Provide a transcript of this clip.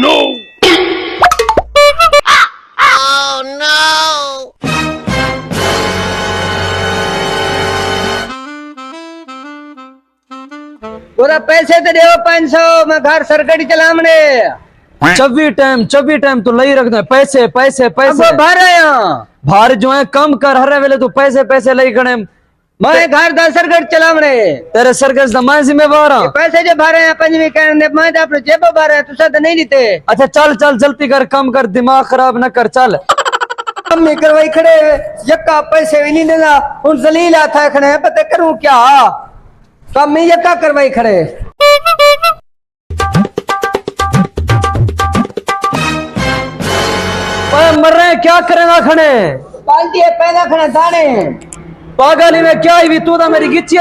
no! पूरा पैसे तो देव 500 मैं घर सरकड़ी चलामने 24 टाइम तो लई रखना है। पैसे पैसे अब पैसे भर रहे भार जो है कम कर हर वेले तू पैसे पैसे लई खड़े। मैं घर दा सरकड़ चलामने तेरे सर्कस दा मैं जिम्मेवार हां। पैसे जो भरे हैं पंजवी कहने मैं तो अपने जेब भरे हैं तुसा तो नहीं लेते। अच्छा चल चल जल्दी कर, कम कर, दिमाग खराब न कर, चल। हम नहीं करवाई खड़े यक्का पैसे भी नहीं देना उन जलील आता है खड़े पता करूं क्या कम में यक्का करवाई खड़े। मर रहे हैं, क्या करेगा खड़े बाल्टी है पैदा खड़े दाने पागल में क्या ही भी तू तो मेरी गिच्ची